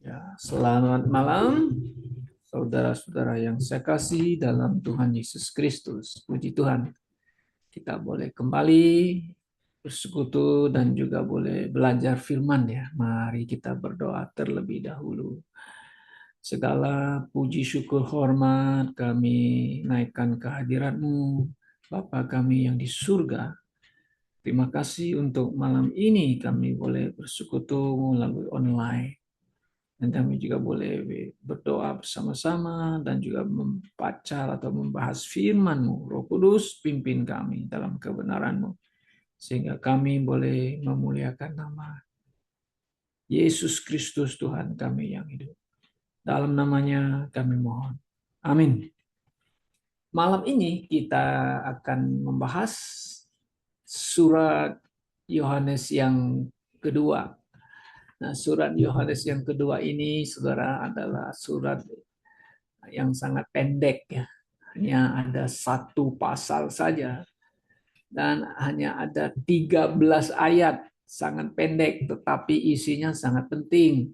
Ya, selamat malam, saudara-saudara yang saya kasih dalam Tuhan Yesus Kristus. Puji Tuhan, kita boleh kembali bersekutu dan juga boleh belajar firman ya. Mari kita berdoa terlebih dahulu. Segala puji syukur hormat kami naikkan kehadirat-Mu, Bapa kami yang di surga. Terima kasih untuk malam ini kami boleh bersekutu melalui online. Dan kami juga boleh berdoa bersama-sama dan juga membaca atau membahas firman-Mu. Roh Kudus pimpin kami dalam kebenaran-Mu. Sehingga kami boleh memuliakan nama Yesus Kristus Tuhan kami yang hidup. Dalam namanya kami mohon. Amin. Malam ini kita akan membahas surat Yohanes yang kedua. Nah, surat Yohanes yang kedua ini, saudara, adalah surat yang sangat pendek ya. Hanya ada satu pasal saja dan hanya ada 13 ayat, sangat pendek tetapi isinya sangat penting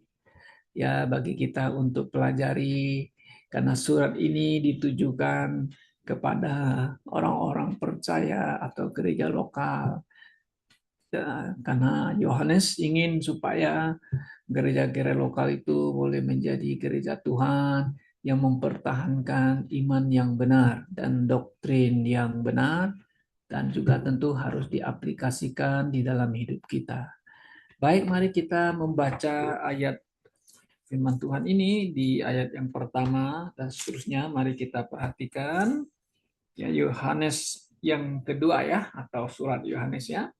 ya bagi kita untuk pelajari karena surat ini ditujukan kepada orang-orang percaya atau gereja lokal. Ya, karena Yohanes ingin supaya gereja-gereja lokal itu boleh menjadi gereja Tuhan yang mempertahankan iman yang benar dan doktrin yang benar dan juga tentu harus diaplikasikan di dalam hidup kita. Baik, mari kita membaca ayat firman Tuhan ini di ayat yang pertama dan seterusnya. Mari kita perhatikan ya Yohanes yang kedua ya atau surat Yohanes ya.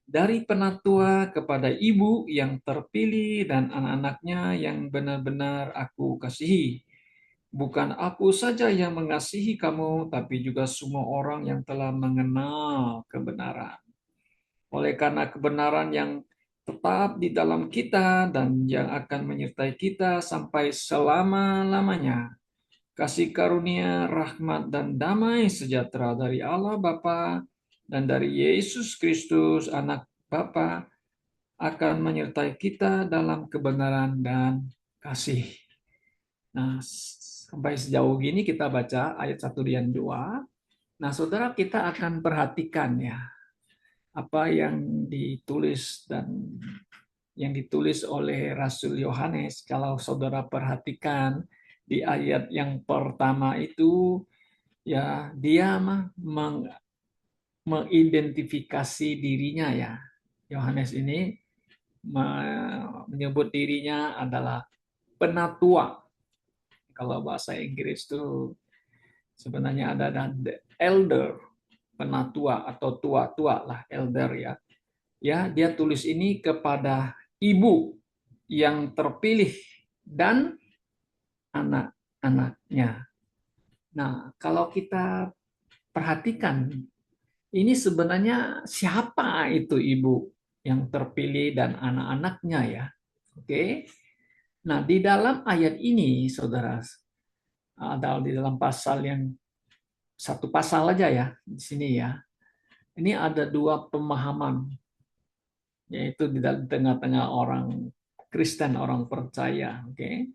Dari penatua kepada ibu yang terpilih dan anak-anaknya yang benar-benar aku kasihi. Bukan aku saja yang mengasihi kamu, tapi juga semua orang yang telah mengenal kebenaran. Oleh karena kebenaran yang tetap di dalam kita dan yang akan menyertai kita sampai selama-lamanya. Kasih karunia, rahmat, dan damai sejahtera dari Allah Bapa dan dari Yesus Kristus, Anak Bapa, akan menyertai kita dalam kebenaran dan kasih. Nah, sampai sejauh gini kita baca ayat 1 dan 2. Nah, saudara kita akan perhatikan ya, apa yang ditulis dan yang ditulis oleh Rasul Yohanes. Kalau saudara perhatikan di ayat yang pertama itu, ya dia mengidentifikasi dirinya ya. Yohanes ini menyebut dirinya adalah penatua. Kalau bahasa Inggris itu sebenarnya ada the elder, penatua atau tua-tua lah, elder ya. Ya, dia tulis ini kepada ibu yang terpilih dan anak-anaknya. Nah, kalau kita perhatikan, ini sebenarnya siapa itu ibu yang terpilih dan anak-anaknya ya. Oke. Nah, di dalam ayat ini, saudara, ada di dalam pasal yang satu pasal aja ya di sini ya. Ini ada dua pemahaman, yaitu di tengah-tengah orang Kristen, orang percaya. Oke.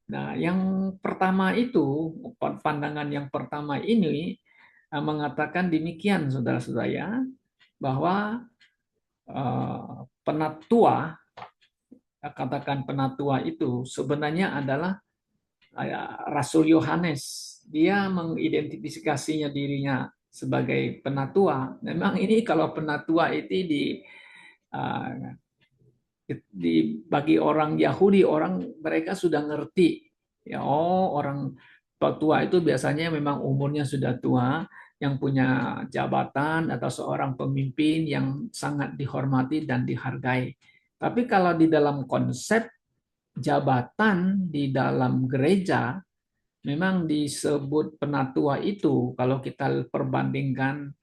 Nah, yang pertama itu, pandangan yang pertama ini mengatakan demikian, saudara-saudara ya, bahwa penatua, katakan penatua itu sebenarnya adalah Rasul Yohanes. Dia mengidentifikasinya dirinya sebagai penatua. Memang ini kalau penatua itu uh, bagi orang Yahudi, orang mereka sudah ngerti. Ya, oh orang tua itu biasanya memang umurnya sudah tua, yang punya jabatan atau seorang pemimpin yang sangat dihormati dan dihargai. Tapi kalau di dalam konsep jabatan di dalam gereja, memang disebut penatua itu, kalau kita perbandingkan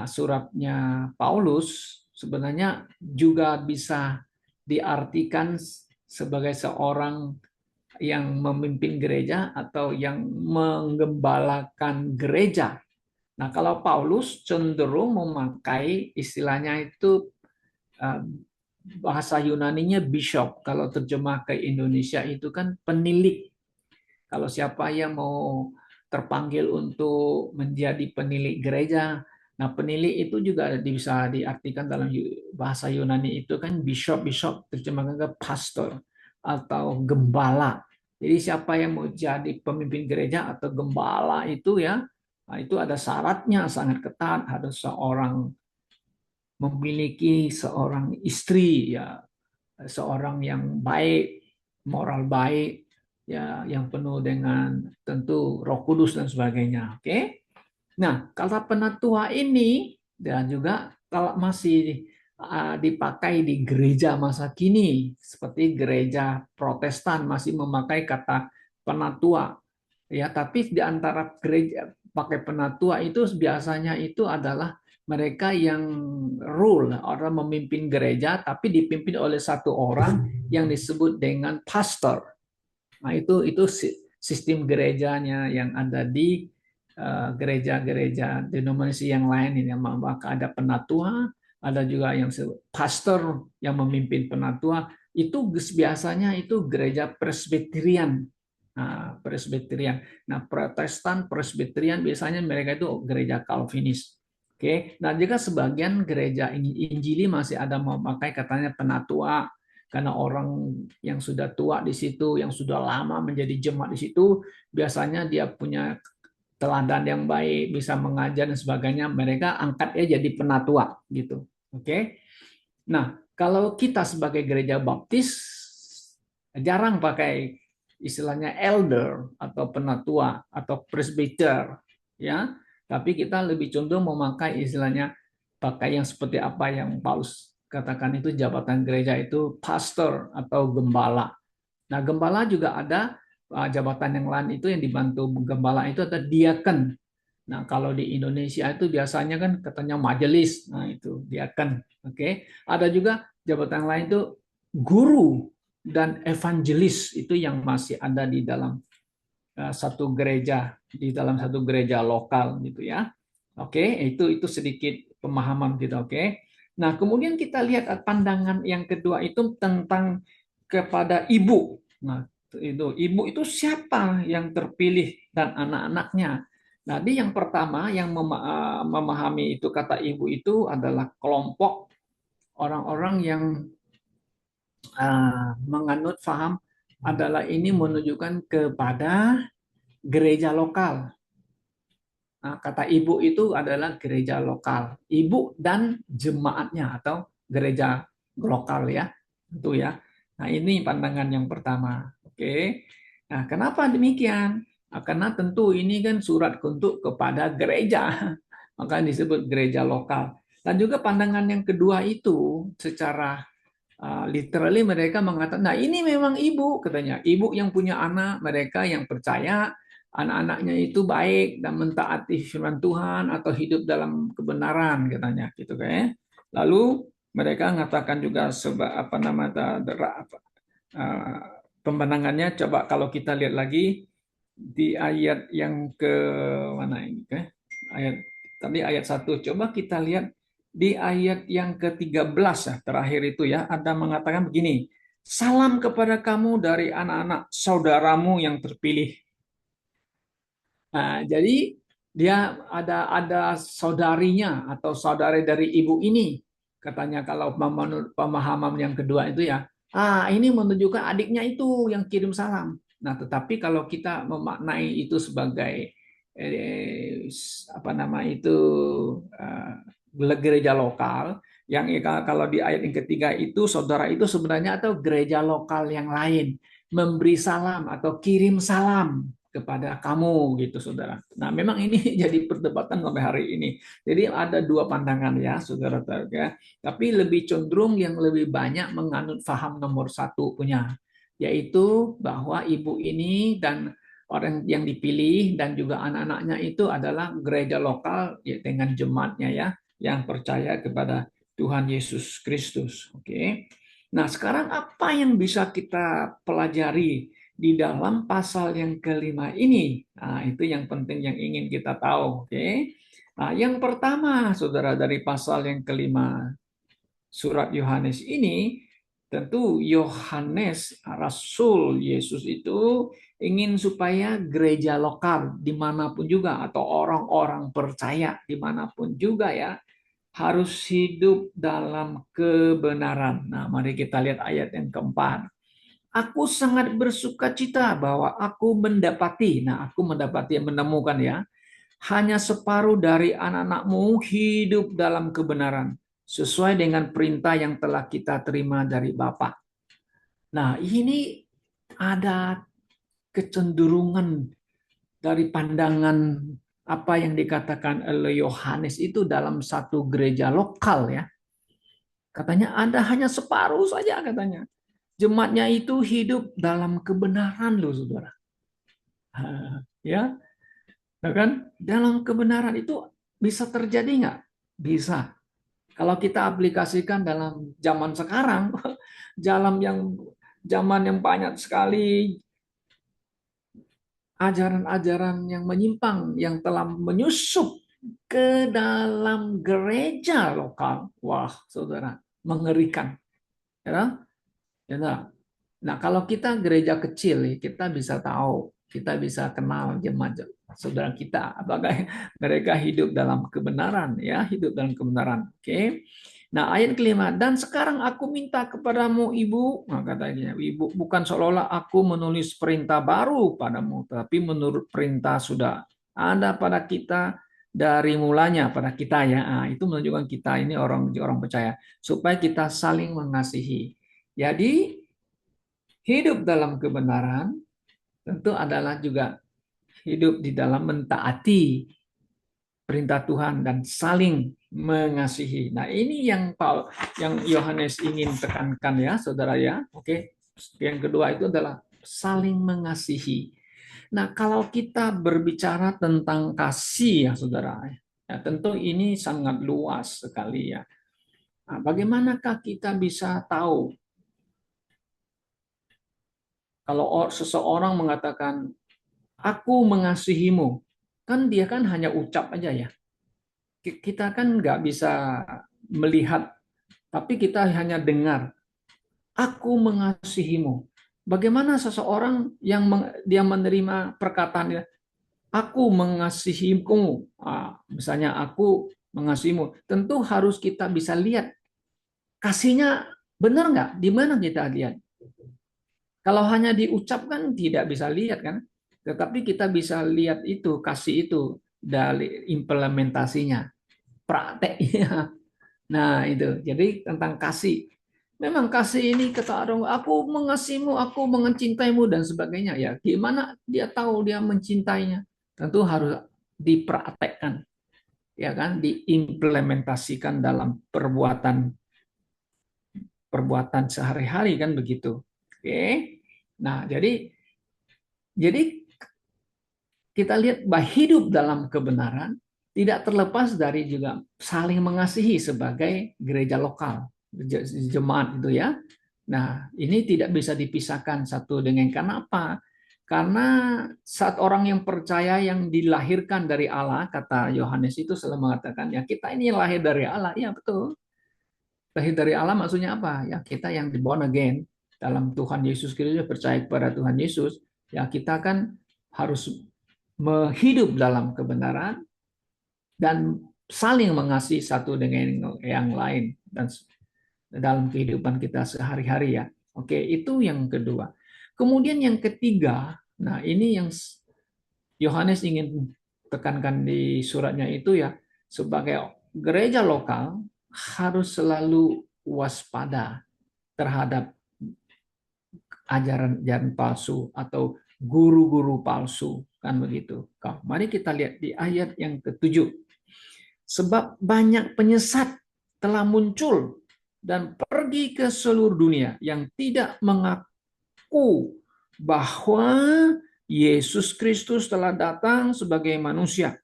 suratnya Paulus, sebenarnya juga bisa diartikan sebagai seorang yang memimpin gereja atau yang menggembalakan gereja. Nah, kalau Paulus cenderung memakai istilahnya itu bahasa Yunaninya bishop. Kalau terjemah ke Indonesia itu kan penilik. Kalau siapa yang mau terpanggil untuk menjadi penilik gereja, nah penilik itu juga bisa diartikan dalam bahasa Yunani itu kan bishop, bishop terjemahkan ke pastor atau gembala. Jadi siapa yang mau jadi pemimpin gereja atau gembala itu ya, nah itu ada syaratnya sangat ketat, harus seorang memiliki seorang istri ya, seorang yang baik, moral baik, ya, yang penuh dengan tentu Roh Kudus dan sebagainya. Oke. Nah, kata penatua ini dan juga kalau masih dipakai di gereja masa kini, seperti gereja Protestan masih memakai kata penatua. Ya, tapi di antara gereja pakai penatua itu biasanya itu adalah mereka yang rule, orang memimpin gereja, tapi dipimpin oleh satu orang yang disebut dengan pastor. Nah, itu sistem gerejanya yang ada di gereja-gereja denominasi yang lain ini. Maka ada penatua, ada juga yang pastor yang memimpin penatua. Itu biasanya itu gereja Presbyterian. Nah, Presbyterian. Nah, Protestan, Presbyterian biasanya mereka itu gereja Calvinis. Oke. Nah, juga sebagian gereja Injili masih ada memakai katanya penatua karena orang yang sudah tua di situ, yang sudah lama menjadi jemaat di situ, biasanya dia punya teladan yang baik, bisa mengajar dan sebagainya, mereka angkat ya jadi penatua gitu. Oke. Nah, kalau kita sebagai gereja baptis jarang pakai istilahnya elder atau penatua atau presbyter ya, tapi kita lebih condong memakai istilahnya pakai yang seperti apa yang Paulus katakan itu jabatan gereja itu pastor atau gembala. Nah, gembala juga ada jabatan yang lain itu yang dibantu gembala itu ada diaken. Nah, kalau di Indonesia itu biasanya kan katanya majelis. Nah, itu diaken. Oke. Ada juga jabatan lain itu guru dan evangelis itu yang masih ada di dalam satu gereja, di dalam satu gereja lokal gitu ya. Oke, itu sedikit pemahaman kita, oke. Nah, kemudian kita lihat pandangan yang kedua itu tentang kepada ibu. Nah, itu ibu itu siapa yang terpilih dan anak-anaknya. Jadi yang pertama yang memahami itu kata ibu itu adalah kelompok orang-orang yang menganut faham adalah ini menunjukkan kepada gereja lokal. Nah, kata ibu itu adalah gereja lokal. Ibu dan jemaatnya atau gereja lokal ya. Itu ya. Nah, ini pandangan yang pertama. Oke. Nah, kenapa demikian? Nah, karena tentu ini kan surat untuk kepada gereja. Maka disebut gereja lokal. Dan juga pandangan yang kedua itu secara literally mereka mengatakan, nah ini memang ibu katanya, ibu yang punya anak, mereka yang percaya anak-anaknya itu baik dan mentaati firman Tuhan atau hidup dalam kebenaran katanya, gitu kan? Lalu mereka mengatakan juga apa nama pembenangannya. Coba kalau kita lihat lagi di ayat yang ke mana ini, ayat tadi ayat 1. Coba kita lihat di ayat yang ke-13 ya, terakhir itu ya, ada mengatakan begini, salam kepada kamu dari anak-anak saudaramu yang terpilih. Nah, jadi dia ada saudarinya atau saudari dari ibu ini. Katanya kalau menurut pemahaman yang kedua itu ya, ini menunjukkan adiknya itu yang kirim salam. Nah, tetapi kalau kita memaknai itu sebagai apa nama itu gereja lokal, yang kalau di ayat yang ketiga itu saudara itu sebenarnya atau gereja lokal yang lain memberi salam atau kirim salam kepada kamu gitu saudara. Nah memang ini jadi perdebatan sampai hari ini. Jadi ada dua pandangan ya saudara ya. Tapi lebih cenderung yang lebih banyak menganut faham nomor satu punya, yaitu bahwa ibu ini dan orang yang dipilih dan juga anak-anaknya itu adalah gereja lokal ya, dengan jemaatnya ya yang percaya kepada Tuhan Yesus Kristus. Oke. Nah sekarang apa yang bisa kita pelajari di dalam pasal yang kelima ini? Nah, itu yang penting yang ingin kita tahu. Oke. Nah, yang pertama, saudara, dari pasal yang kelima. surat Yohanes ini, tentu Yohanes, Rasul Yesus itu ingin supaya gereja lokal dimanapun juga, atau orang-orang percaya dimanapun juga ya, harus hidup dalam kebenaran. Nah, mari kita lihat ayat yang keempat. Aku sangat bersuka cita bahwa aku mendapati, nah aku mendapati, menemukan ya, hanya separuh dari anak-anakmu hidup dalam kebenaran, sesuai dengan perintah yang telah kita terima dari Bapa. Nah, ini ada kecenderungan dari pandangan apa yang dikatakan oleh Yohanes itu dalam satu gereja lokal ya. Katanya ada hanya separuh saja katanya. Jemaatnya itu hidup dalam kebenaran loh saudara. Ya, kan? Dalam kebenaran itu bisa terjadi nggak? Bisa. Kalau kita aplikasikan dalam zaman sekarang, zaman yang banyak sekali ajaran-ajaran yang menyimpang yang telah menyusup ke dalam gereja lokal. Wah, saudara, mengerikan. Ya, ya. Nah, kalau kita gereja kecil, kita bisa tahu, kita bisa kenal jemaat saudara kita, apakah mereka hidup dalam kebenaran, ya, hidup dalam kebenaran. Oke. Nah, ayat kelima, dan sekarang aku minta kepadamu, ibu, nah, katanya, ibu, bukan seolah-olah aku menulis perintah baru padamu, tapi menurut perintah sudah ada pada kita dari mulanya, pada kita ya. Nah, itu menunjukkan kita ini orang orang percaya, supaya kita saling mengasihi. Jadi hidup dalam kebenaran tentu adalah juga hidup di dalam mentaati perintah Tuhan dan saling mengasihi. Nah, ini yang Yohanes ingin tekankan ya, saudara ya. Oke. Yang kedua itu adalah saling mengasihi. Nah, kalau kita berbicara tentang kasih ya, saudara, ya tentu ini sangat luas sekali ya. Nah, bagaimanakah kita bisa tahu kalau seseorang mengatakan aku mengasihimu, kan dia kan hanya ucap aja ya. Kita kan nggak bisa melihat, tapi kita hanya dengar. Aku mengasihimu. Bagaimana seseorang yang dia menerima perkataannya, aku mengasihimu. Misalnya aku mengasihimu. Tentu harus kita bisa lihat kasihnya benar nggak? Di mana kita lihat? Kalau hanya diucapkan tidak bisa lihat kan, tetapi kita bisa lihat itu kasih itu dari implementasinya, prakteknya. Nah itu, jadi tentang kasih. Memang kasih ini kata orang, aku mengasihimu, aku mencintaimu dan sebagainya. Ya, gimana dia tahu dia mencintainya? Tentu harus dipraktekkan, ya kan, diimplementasikan dalam perbuatan perbuatan sehari-hari kan begitu. Oke. Nah, jadi kita lihat bahwa hidup dalam kebenaran tidak terlepas dari juga saling mengasihi sebagai gereja lokal, jemaat itu ya. Nah, ini tidak bisa dipisahkan satu dengan karena apa? Karena saat orang yang percaya yang dilahirkan dari Allah, kata Yohanes itu selalu mengatakan, ya kita ini lahir dari Allah. Ya betul. Lahir dari Allah maksudnya apa? Ya kita yang born again dalam Tuhan Yesus Kristus, percaya kepada Tuhan Yesus, ya kita kan harus hidup dalam kebenaran dan saling mengasihi satu dengan yang lain dan dalam kehidupan kita sehari-hari ya. Oke, itu yang kedua. Kemudian yang ketiga, nah ini yang Yohanes ingin tekankan di suratnya itu ya, sebagai gereja lokal harus selalu waspada terhadap ajaran-ajaran palsu atau guru-guru palsu kan begitu. Mari kita lihat di ayat yang ketujuh. Sebab banyak penyesat telah muncul dan pergi ke seluruh dunia yang tidak mengaku bahwa Yesus Kristus telah datang sebagai manusia.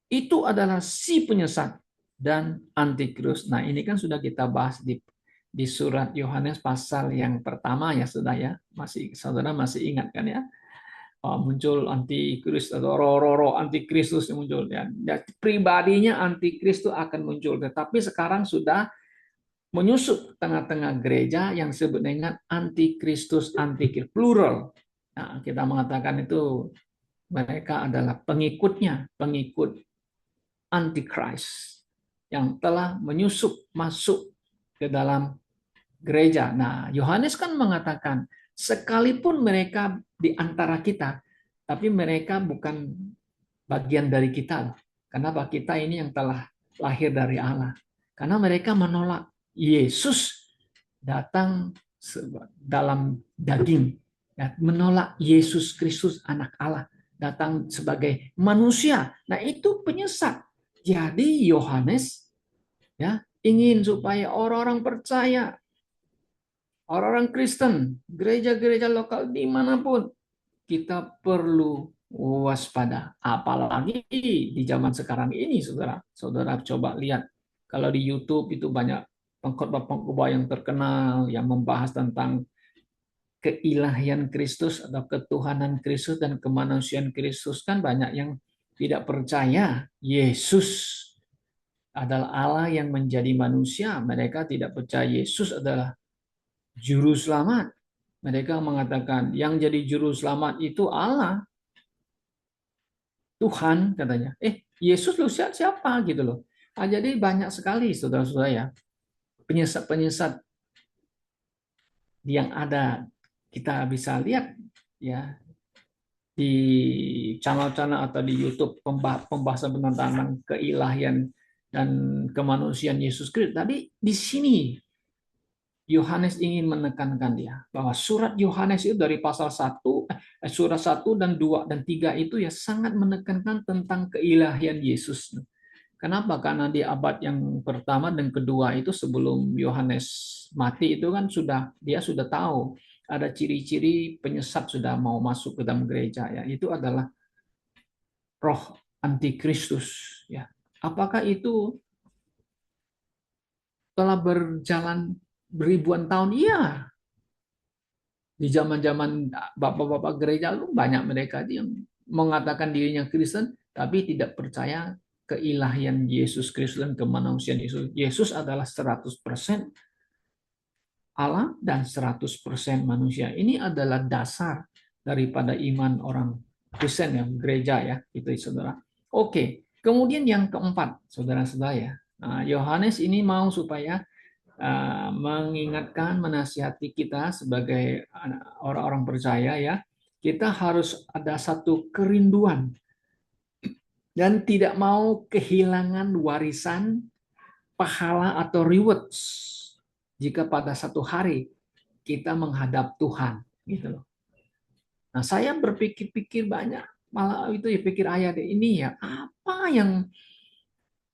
Itu adalah si penyesat dan antikristus. Nah, ini kan sudah kita bahas di surat Yohanes pasal yang pertama ya sudah ya. Saudara masih ingat kan ya? Muncul antikristus atau roh-roh antikristus yang muncul ya. Pribadinya antikristus akan muncul, tetapi sekarang sudah menyusup tengah-tengah gereja yang disebut dengan antikristus, antikristus, plural. Nah, kita mengatakan itu mereka adalah pengikutnya, pengikut antikris yang telah menyusup masuk ke dalam gereja. Nah, Yohanes kan mengatakan, sekalipun mereka di antara kita, tapi mereka bukan bagian dari kita. Kenapa? Kita ini yang telah lahir dari Allah. Karena mereka menolak Yesus datang dalam daging, menolak Yesus Kristus anak Allah datang sebagai manusia. Nah, itu penyesat. Jadi Yohanes ya ingin supaya orang-orang percaya, orang-orang Kristen, gereja-gereja lokal dimanapun, kita perlu waspada. Apalagi di zaman sekarang ini, saudara. Saudara coba lihat, kalau di YouTube itu banyak pengkhotbah-pengkhotbah yang terkenal, yang membahas tentang keilahian Kristus atau ketuhanan Kristus dan kemanusiaan Kristus. Kan banyak yang tidak percaya Yesus adalah Allah yang menjadi manusia. Mereka tidak percaya Yesus adalah juru selamat. Mereka mengatakan yang jadi juru selamat itu Allah, Tuhan katanya. Yesus lu siapa gitu loh. Nah, jadi banyak sekali saudara-saudara ya penyesat-penyesat yang ada, kita bisa lihat ya di channel-channel atau di YouTube pembahasan tentang keilahian dan kemanusiaan Yesus Kristus. Tapi di sini Yohanes ingin menekankan dia bahwa surat Yohanes itu dari pasal 1, surat 1 dan 2 dan 3 itu ya sangat menekankan tentang keilahian Yesus. Kenapa? Karena di abad yang pertama dan kedua itu sebelum Yohanes mati itu kan dia sudah tahu ada ciri-ciri penyesat sudah mau masuk ke dalam gereja ya. Itu adalah roh antikristus ya. Apakah itu telah berjalan beribuan tahun? Iya, di zaman-zaman bapak-bapak gereja lu banyak mereka yang mengatakan dirinya Kristen tapi tidak percaya keilahian Yesus Kristus dan kemanusiaan Yesus. Yesus adalah 100% Allah dan 100% manusia. Ini adalah dasar daripada iman orang Kristen yang gereja ya, itu saudara. Oke, kemudian yang keempat, saudara-saudara ya. Nah, Yohanes ini mau supaya mengingatkan, menasihati kita sebagai orang-orang percaya ya, kita harus ada satu kerinduan dan tidak mau kehilangan warisan pahala atau rewards jika pada satu hari kita menghadap Tuhan gitu loh. Nah, saya berpikir-pikir banyak, malah itu ya pikir ayat ini ya, apa yang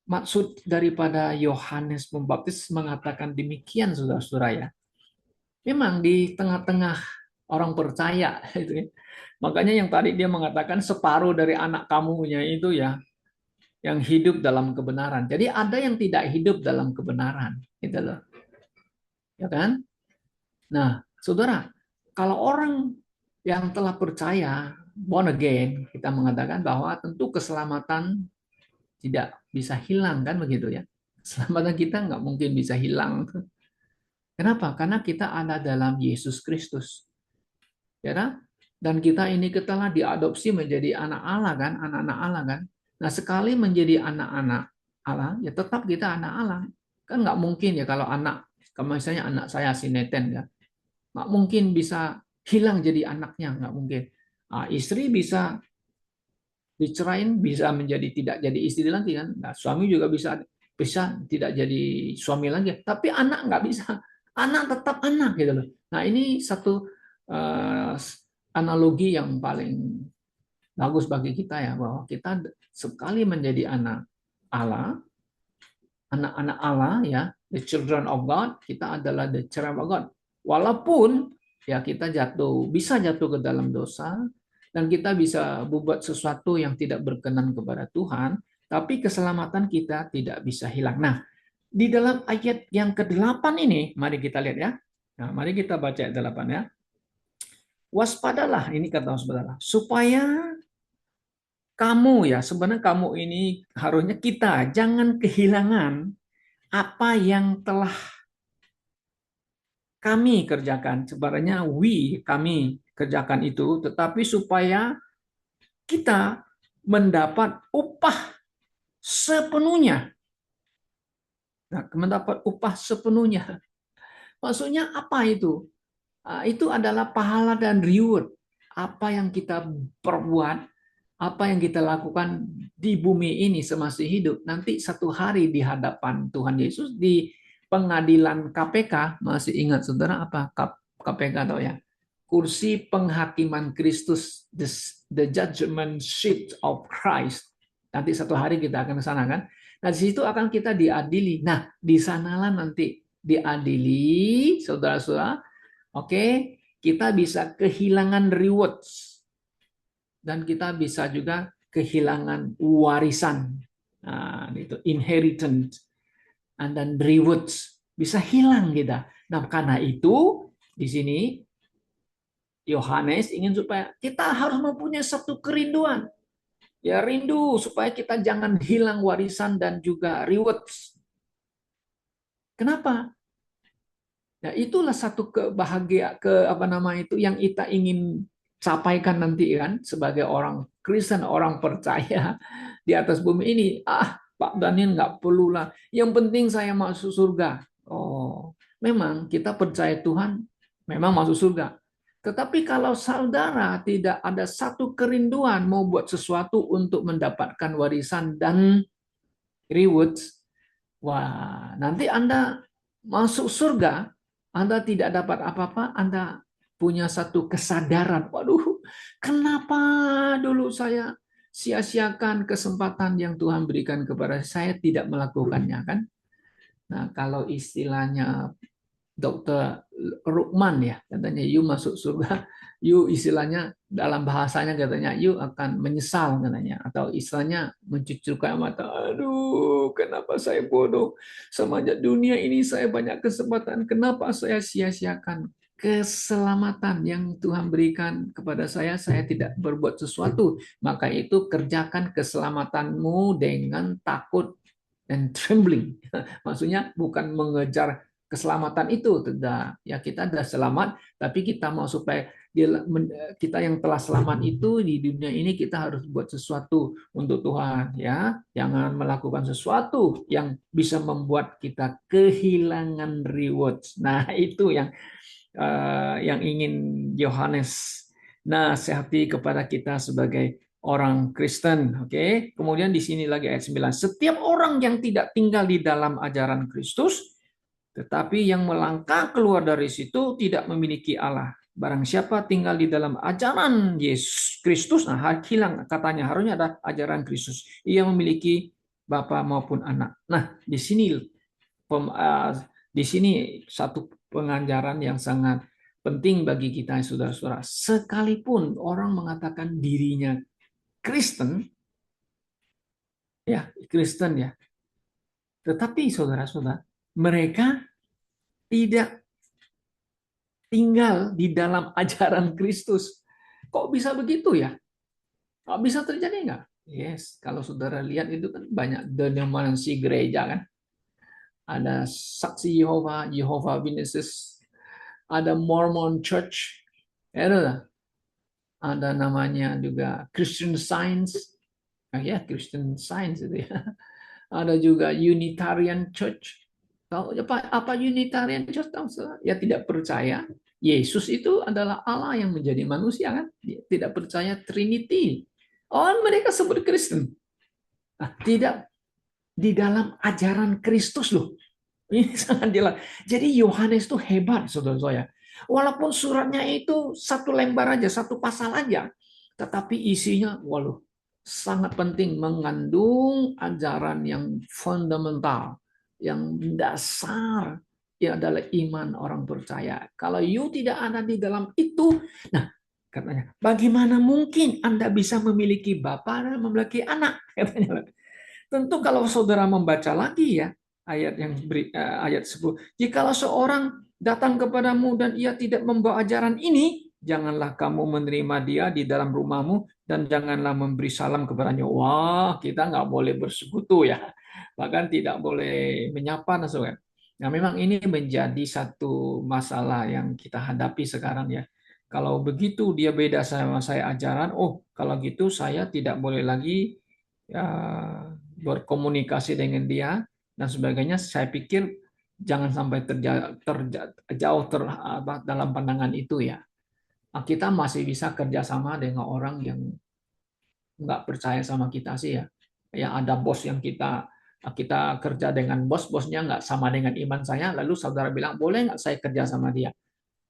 maksud daripada Yohanes Pembaptis mengatakan demikian, saudara-saudara ya. Memang di tengah-tengah orang percaya itu ya. Makanya yang tadi dia mengatakan separuh dari anak kamunya itu ya yang hidup dalam kebenaran. Jadi ada yang tidak hidup dalam kebenaran, gitu loh. Ya kan? Nah, saudara, kalau orang yang telah percaya born again, kita mengatakan bahwa tentu keselamatan tidak bisa hilang kan begitu ya. Keselamatan kita nggak mungkin bisa hilang. Kenapa? Karena kita ada dalam Yesus Kristus. Ya kan? Dan kita ini telah diadopsi menjadi anak Allah kan, anak-anak Allah kan. Nah, sekali menjadi anak-anak Allah, ya tetap kita anak Allah. Kan nggak mungkin ya kalau kalau misalnya anak saya si Neten ya, nggak mungkin bisa hilang jadi anaknya, nggak mungkin. Nah, istri bisa dicerain, bisa menjadi tidak jadi istri lagi kan. Nah, suami juga bisa bisa tidak jadi suami lagi. Tapi anak nggak bisa. Anak tetap anak gitu loh. Nah, ini satu uh, analogi yang paling bagus bagi kita ya, bahwa kita sekali menjadi anak Allah, anak-anak Allah ya, the children of God, kita adalah the children of God. Walaupun ya kita bisa jatuh ke dalam dosa dan kita bisa berbuat sesuatu yang tidak berkenan kepada Tuhan, tapi keselamatan kita tidak bisa hilang. Nah, di dalam ayat yang ke-8 ini, mari kita lihat ya. Nah, mari kita baca ayat 8 ya. Waspadalah, ini kata saudara, supaya kamu ya, sebenarnya kamu ini harusnya kita jangan kehilangan apa yang telah kami kerjakan. Sebenarnya kami kerjakan itu, tetapi supaya kita mendapat upah sepenuhnya. Nah, mendapat upah sepenuhnya. Maksudnya apa itu? Itu adalah pahala dan reward. Apa yang kita perbuat, apa yang kita lakukan di bumi ini semasa hidup, nanti satu hari di hadapan Tuhan Yesus di pengadilan KPK, masih ingat saudara apa KPK atau ya? Kursi penghakiman Kristus, the judgment seat of Christ. Nanti satu hari kita akan ke sana kan? Nah, di situ akan kita diadili. Nah, di sanalah nanti diadili, saudara-saudara. Oke, kita bisa kehilangan rewards dan kita bisa juga kehilangan warisan. Nah, itu inheritance dan rewards bisa hilang kita. Nah, karena itu di sini Yohanes ingin supaya kita harus mempunyai satu kerinduan. Ya, rindu supaya kita jangan hilang warisan dan juga rewards. Kenapa? Ya, itulah satu kebahagiaan apa nama itu yang kita ingin sampaikan nanti kan sebagai orang Kristen, orang percaya di atas bumi ini. Pak Daniel nggak perlu lah. Yang penting saya masuk surga. Oh, memang kita percaya Tuhan, memang masuk surga. Tetapi kalau saudara tidak ada satu kerinduan mau buat sesuatu untuk mendapatkan warisan dan rewards, wah, nanti Anda masuk surga, Anda tidak dapat apa-apa, Anda punya satu kesadaran, waduh, kenapa dulu saya sia-siakan kesempatan yang Tuhan berikan kepada saya tidak melakukannya kan? Nah, kalau istilahnya Dokter Rukman ya katanya you masuk surga, you istilahnya dalam bahasanya katanya you akan menyesal katanya, atau istilahnya mencucurkan mata, aduh kenapa saya bodoh, semenjak dunia ini saya banyak kesempatan, kenapa saya sia-siakan keselamatan yang Tuhan berikan kepada saya tidak berbuat sesuatu. Maka itu kerjakan keselamatanmu dengan takut dan trembling. Maksudnya bukan mengejar keselamatan itu, tidak ya, kita sudah selamat tapi kita mau supaya kita yang telah selamat itu di dunia ini kita harus buat sesuatu untuk Tuhan ya, jangan melakukan sesuatu yang bisa membuat kita kehilangan rewards. Nah, itu yang ingin Yohanes nasihati kepada kita sebagai orang Kristen. Oke, kemudian di sini lagi ayat 9, setiap orang yang tidak tinggal di dalam ajaran Kristus tetapi yang melangkah keluar dari situ tidak memiliki Allah. Barang siapa tinggal di dalam ajaran Yesus Kristus, nah hilang katanya, harusnya ada ajaran Kristus. Ia memiliki Bapa maupun anak. Nah, di sini satu pengajaran yang sangat penting bagi kita, saudara-saudara. Sekalipun orang mengatakan dirinya Kristen, ya, tetapi saudara-saudara, mereka tidak tinggal di dalam ajaran Kristus. Kok bisa begitu ya? Kok bisa terjadi nggak? Yes, kalau saudara lihat itu kan banyak denominasi gereja kan. Ada Saksi Yehova, Jehovah Witnesses, ada Mormon Church, ada namanya juga Christian Science, Christian Science itu ya. Ada juga Unitarian Church. Tahu apa Unitarian Church? Tahu? Ya, tidak percaya Yesus itu adalah Allah yang menjadi manusia kan? Tidak percaya Trinity. Oh, mereka sebut Kristen. Nah, tidak di dalam ajaran Kristus loh. Ini sangat jelas. Jadi Yohanes itu hebat, saudara-saudara. Walaupun suratnya itu satu lembar aja, satu pasal aja, tetapi isinya, waduh, sangat penting, mengandung ajaran yang fundamental, yang dasar, ya adalah iman orang percaya. Kalau you tidak ada di dalam itu, nah katanya, bagaimana mungkin Anda bisa memiliki Bapa dan memiliki anak? Katanya. Tentu kalau saudara membaca lagi ya, ayat 10. Jikalau seorang datang kepadamu dan ia tidak membawa ajaran ini, janganlah kamu menerima dia di dalam rumahmu dan janganlah memberi salam kepadanya. Wah, kita nggak boleh bersekutu ya. Bahkan tidak boleh menyapa. Nah, Nah, memang ini menjadi satu masalah yang kita hadapi sekarang ya. Kalau begitu dia beda sama saya ajaran, oh kalau gitu saya tidak boleh lagi ya, berkomunikasi dengan dia dan sebagainya. Saya pikir jangan sampai jauh dalam pandangan itu ya. Nah, kita masih bisa kerjasama dengan orang yang nggak percaya sama kita sih ya. Ya ada bos yang kita kita kerja dengan bosnya nggak sama dengan iman saya, lalu saudara bilang boleh nggak saya kerja sama dia?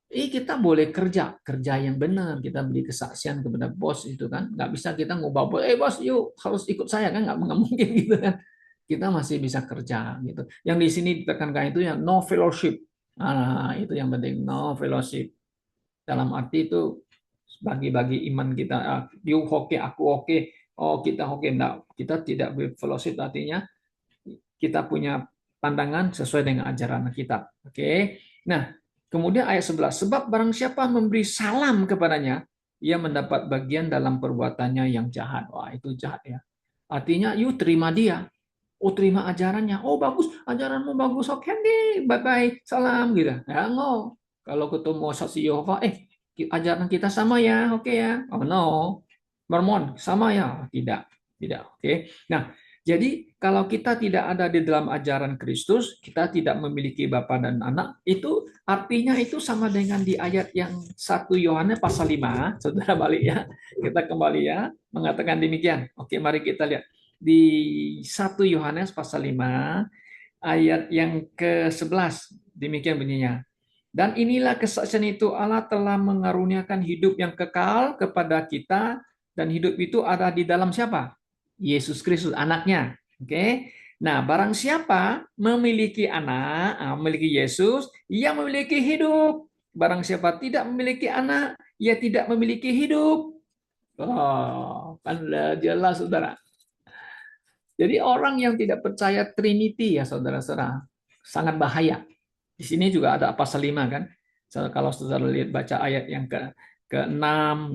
Kita boleh kerja yang benar, kita beri kesaksian kepada bos itu kan, nggak bisa kita ngubah bos, bos yuk harus ikut saya kan, nggak mungkin gitu kan. Kita masih bisa kerja gitu. Yang di sini ditekankan itu ya no fellowship. Nah, itu yang penting no fellowship. Dalam arti itu bagi-bagi iman kita, you oke, aku oke, oh kita oke, enggak, kita tidak fellowship artinya kita punya pandangan sesuai dengan ajaran kita. Oke. Nah, kemudian ayat 11, sebab barang siapa memberi salam kepadanya, ia mendapat bagian dalam perbuatannya yang jahat. Wah, itu jahat ya. Artinya, you terima dia. Oh, terima ajarannya. Oh, bagus. Ajaranmu bagus. Oke nih. Bye-bye. Salam. Gitu. Ya, no. Kalau ketemu saksi Yehova, ajaran kita sama ya. Oke ya. Oh, no. Mormon, sama ya. Tidak. Tidak. Oke. Nah, jadi kalau kita tidak ada di dalam ajaran Kristus, kita tidak memiliki Bapa dan Anak, itu artinya itu sama dengan di ayat yang 1 Yohanes pasal 5, Saudara balik ya. Kita kembali ya, mengatakan demikian. Oke, mari kita lihat di 1 Yohanes pasal 5 ayat yang ke-11. Demikian bunyinya. Dan inilah kesaksian itu, Allah telah mengaruniakan hidup yang kekal kepada kita, dan hidup itu ada di dalam siapa? Yesus Kristus, anaknya. Oke. Nah, barang siapa memiliki anak, memiliki Yesus, ia memiliki hidup. Barang siapa tidak memiliki anak, ia tidak memiliki hidup. Oh, kan jelas, saudara. Jadi orang yang tidak percaya Trinity ya saudara-saudara, sangat bahaya. Di sini juga ada pasal 5 kan. Kalau saudara lihat baca ayat yang ke-6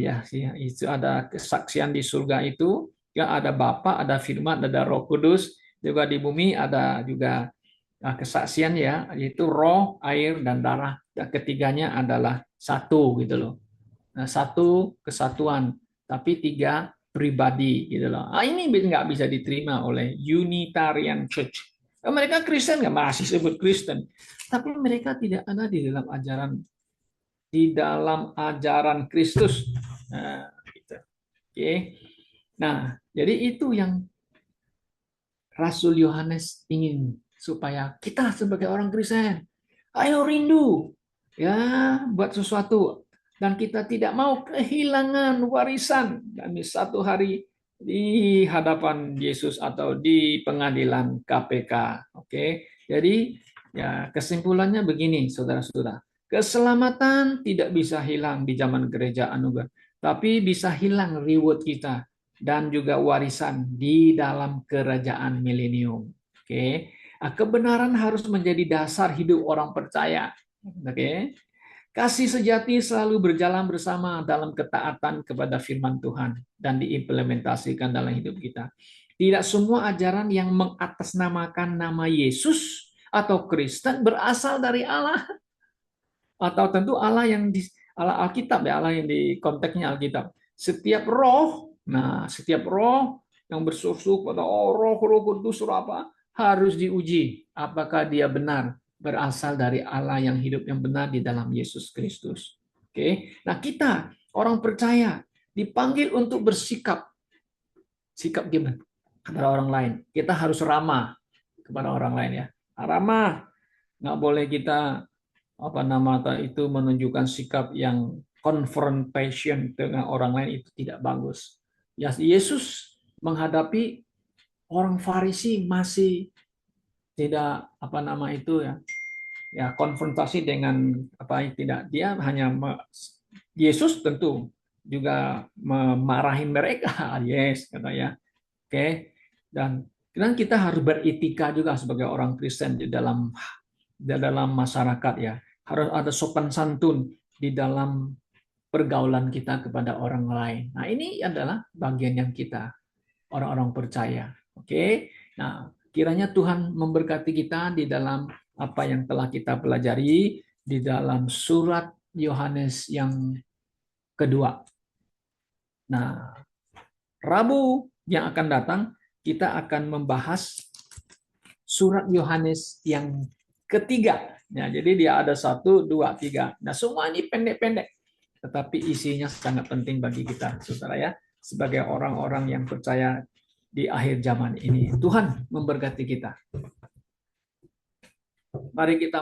ya, itu ada kesaksian di surga itu, ya ada Bapa, ada Firman, ada Roh Kudus, juga di bumi ada juga kesaksian ya, yaitu roh, air dan darah. Dan ketiganya adalah satu gitu loh. Nah, satu kesatuan, tapi tiga pribadi gitu loh. Ini nggak bisa diterima oleh Unitarian Church. Mereka Kristen nggak masih sebut Kristen, tapi mereka tidak ada di dalam ajaran Kristus. Nah, gitu. Oke. Nah, jadi itu yang Rasul Yohanes ingin supaya kita sebagai orang Kristen, ayo rindu ya buat sesuatu dan kita tidak mau kehilangan warisan dan satu hari di hadapan Yesus atau di pengadilan KPK. Oke. Jadi ya kesimpulannya begini saudara-saudara. Keselamatan tidak bisa hilang di zaman gereja anugerah, tapi bisa hilang reward kita dan juga warisan di dalam kerajaan milenium. Oke. Kebenaran harus menjadi dasar hidup orang percaya. Oke. Kasih sejati selalu berjalan bersama dalam ketaatan kepada firman Tuhan dan diimplementasikan dalam hidup kita. Tidak semua ajaran yang mengatasnamakan nama Yesus atau Kristen berasal dari Allah, atau tentu Allah yang di Allah Alkitab ya, Allah yang di konteksnya Alkitab. Setiap roh yang bersusu pada roh kudus apa harus diuji apakah dia benar berasal dari Allah yang hidup yang benar di dalam Yesus Kristus. Oke. Nah, kita orang percaya dipanggil untuk bersikap gimana kepada orang lain. Kita harus ramah kepada orang lain ya. Ramah, nggak boleh kita itu menunjukkan sikap yang confrontation dengan orang lain, itu tidak bagus. Ya, Yesus menghadapi orang Farisi masih tidak konfrontasi dengan tidak, dia hanya Yesus tentu juga memarahin mereka. Yes, kata ya. Oke. Dan kita harus beretika juga sebagai orang Kristen di dalam masyarakat ya. Harus ada sopan santun di dalam pergaulan kita kepada orang lain. Nah, ini adalah bagian yang kita, orang-orang percaya. Oke. Nah, kiranya Tuhan memberkati kita di dalam apa yang telah kita pelajari di dalam surat Yohanes yang kedua. Nah, Rabu yang akan datang kita akan membahas surat Yohanes yang ketiga. Nah, jadi dia ada 1, 2, 3. Nah, semua ini pendek-pendek, tetapi isinya sangat penting bagi kita, saudara ya, sebagai orang-orang yang percaya di akhir zaman ini. Tuhan memberkati kita. Mari kita